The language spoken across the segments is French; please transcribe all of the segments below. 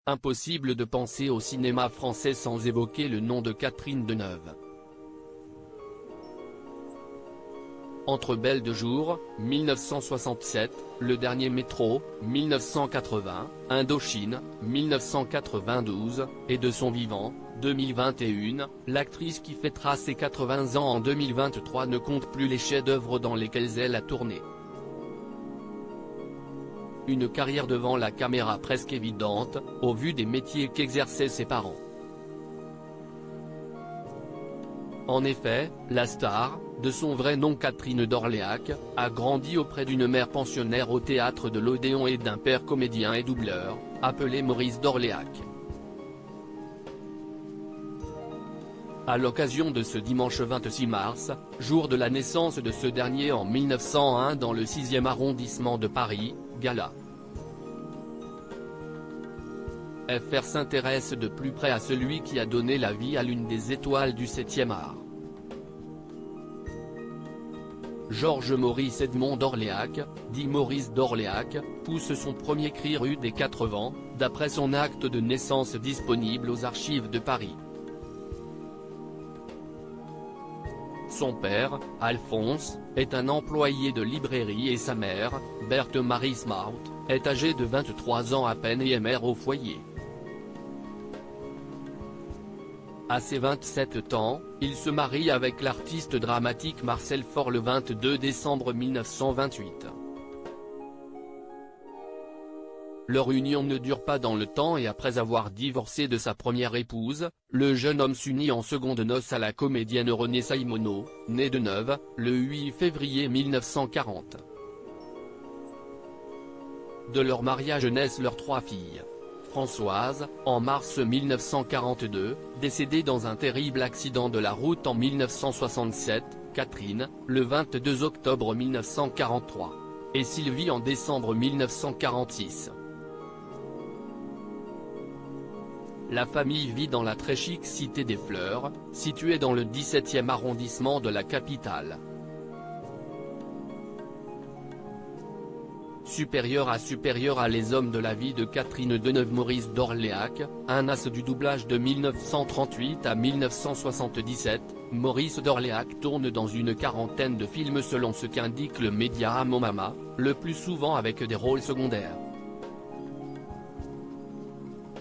Impossible de penser au cinéma français sans évoquer le nom de Catherine Deneuve. Entre Belle de jour, 1967, Le dernier métro, 1980, Indochine, 1992, et De son vivant, 2021, l'actrice qui fêtera ses 80 ans en 2023 ne compte plus les chefs-d'œuvre dans lesquels elle a tourné. Une carrière devant la caméra presque évidente, au vu des métiers qu'exerçaient ses parents. En effet, la star, de son vrai nom Catherine d'Orléac, a grandi auprès d'une mère pensionnaire au théâtre de l'Odéon et d'un père comédien et doubleur, appelé Maurice d'Orléac. À l'occasion de ce dimanche 26 mars, jour de la naissance de ce dernier en 1901 dans le 6e arrondissement de Paris, gala. FR s'intéresse de plus près à celui qui a donné la vie à l'une des étoiles du 7e art. Georges Maurice Edmond d'Orléac, dit Maurice d'Orléac, pousse son premier cri rue des 4 Vents, d'après son acte de naissance disponible aux archives de Paris. Son père, Alphonse, est un employé de librairie et sa mère, Berthe Marie Smart, est âgée de 23 ans à peine et est mère au foyer. À ses 27 ans, il se marie avec l'artiste dramatique Marcel Faure le 22 décembre 1928. Leur union ne dure pas dans le temps et après avoir divorcé de sa première épouse, le jeune homme s'unit en secondes noces à la comédienne Renée Saïmonneau, née Deneuve, le 8 février 1940. De leur mariage naissent leurs 3 filles. Françoise, en mars 1942, décédée dans un terrible accident de la route en 1967, Catherine, le 22 octobre 1943. Et Sylvie en décembre 1946. La famille vit dans la très chic cité des Fleurs, située dans le 17e arrondissement de la capitale. Supérieur à les hommes de la vie de Catherine Deneuve. Maurice d'Orléac, un as du doublage de 1938 à 1977, Maurice d'Orléac tourne dans une quarantaine de films selon ce qu'indique le média Amomama, le plus souvent avec des rôles secondaires.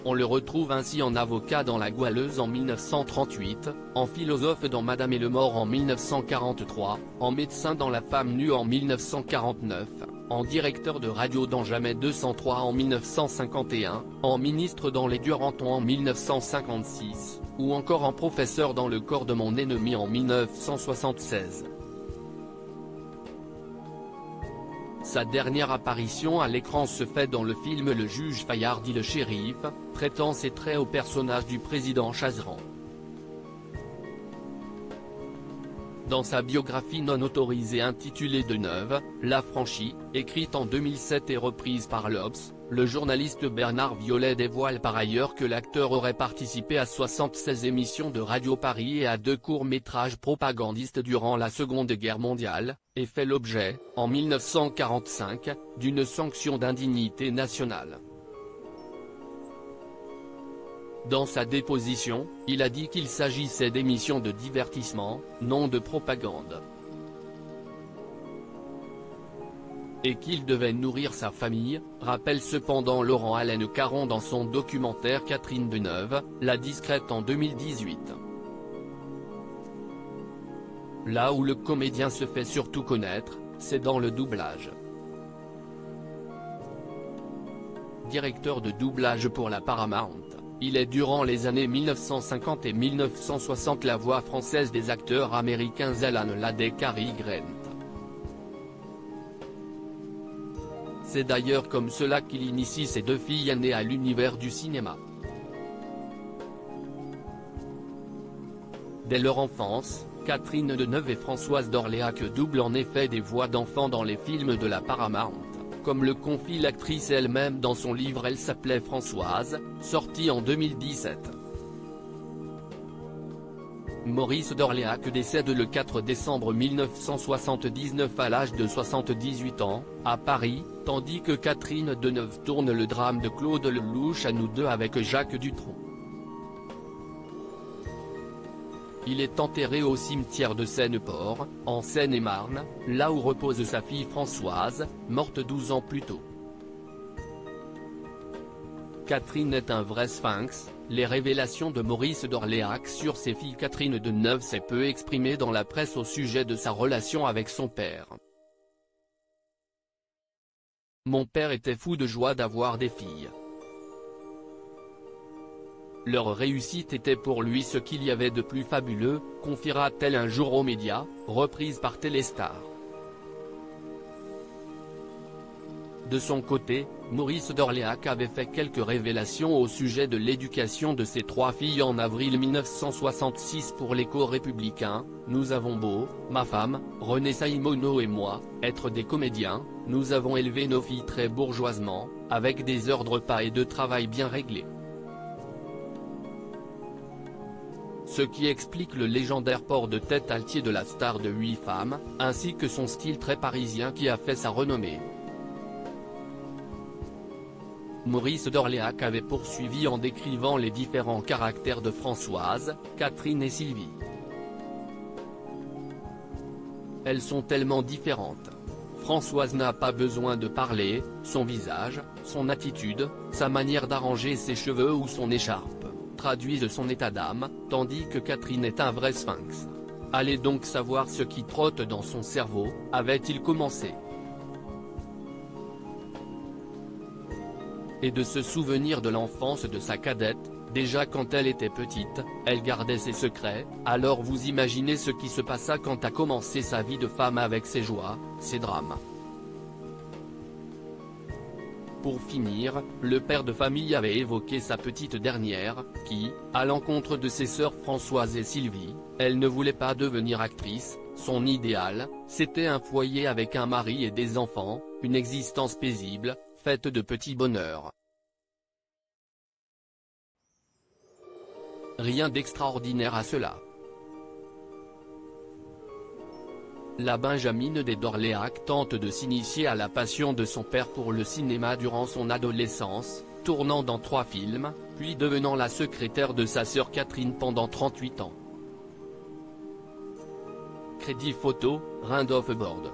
On le retrouve ainsi en avocat dans La Goualeuse en 1938, en philosophe dans Madame et le mort en 1943, en médecin dans La femme nue en 1949, en directeur de radio dans Jamais 203 en 1951, en ministre dans Les Duranton en 1956, ou encore en professeur dans Le corps de mon ennemi en 1976. Sa dernière apparition à l'écran se fait dans le film Le juge Fayard dit le shérif, prêtant ses traits au personnage du président Chazeran. Dans sa biographie non autorisée intitulée Deneuve, l'affranchie, écrite en 2007 et reprise par l'Obs, le journaliste Bernard Violet dévoile par ailleurs que l'acteur aurait participé à 76 émissions de Radio Paris et à 2 courts-métrages propagandistes durant la Seconde Guerre mondiale, et fait l'objet, en 1945, d'une sanction d'indignité nationale. Dans sa déposition, il a dit qu'il s'agissait d'émissions de divertissement, non de propagande. Et qu'il devait nourrir sa famille, rappelle cependant Laurent Allen Caron dans son documentaire Catherine Deneuve, La discrète en 2018. Là où le comédien se fait surtout connaître, c'est dans le doublage. Directeur de doublage pour la Paramount, il est durant les années 1950 et 1960 la voix française des acteurs américains Alan Ladd et Cary Grant. C'est d'ailleurs comme cela qu'il initie ses 2 filles aînées à l'univers du cinéma. Dès leur enfance, Catherine Deneuve et Françoise d'Orléac doublent en effet des voix d'enfants dans les films de la Paramount, comme le confie l'actrice elle-même dans son livre Elle s'appelait Françoise, sorti en 2017. Maurice d'Orléac décède le 4 décembre 1979 à l'âge de 78 ans, à Paris, tandis que Catherine Deneuve tourne le drame de Claude Lelouch à Nous deux avec Jacques Dutronc. Il est enterré au cimetière de Seine-Port, en Seine-et-Marne, là où repose sa fille Françoise, morte 12 ans plus tôt. Catherine est un vrai sphinx. Les révélations de Maurice d'Orléac sur ses filles. Catherine Deneuve s'est peu exprimée dans la presse au sujet de sa relation avec son père. Mon père était fou de joie d'avoir des filles. Leur réussite était pour lui ce qu'il y avait de plus fabuleux, confiera-t-elle un jour aux médias, reprise par Téléstar. De son côté, Maurice d'Orléac avait fait quelques révélations au sujet de l'éducation de ses 3 filles en avril 1966 pour l'Écho-Républicain. Nous avons beau, ma femme, René Saïmono et moi, être des comédiens, nous avons élevé nos filles très bourgeoisement, avec des heures de repas et de travail bien réglés. Ce qui explique le légendaire port de tête altier de la star de 8 femmes, ainsi que son style très parisien qui a fait sa renommée. Maurice d'Orléac avait poursuivi en décrivant les différents caractères de Françoise, Catherine et Sylvie. Elles sont tellement différentes. Françoise n'a pas besoin de parler, son visage, son attitude, sa manière d'arranger ses cheveux ou son écharpe traduisent son état d'âme, tandis que Catherine est un vrai sphinx. Allez donc savoir ce qui trotte dans son cerveau, avait-il commencé. Et de se souvenir de l'enfance de sa cadette, déjà quand elle était petite, elle gardait ses secrets, alors vous imaginez ce qui se passa quand a commencé sa vie de femme avec ses joies, ses drames. Pour finir, le père de famille avait évoqué sa petite dernière, qui, à l'encontre de ses sœurs Françoise et Sylvie, elle ne voulait pas devenir actrice, son idéal, c'était un foyer avec un mari et des enfants, une existence paisible, faite de petits bonheurs. Rien d'extraordinaire à cela. La Benjamine des d'Orléac tente de s'initier à la passion de son père pour le cinéma durant son adolescence, tournant dans 3 films, puis devenant la secrétaire de sa sœur Catherine pendant 38 ans. Crédit photo, Rindoff Board.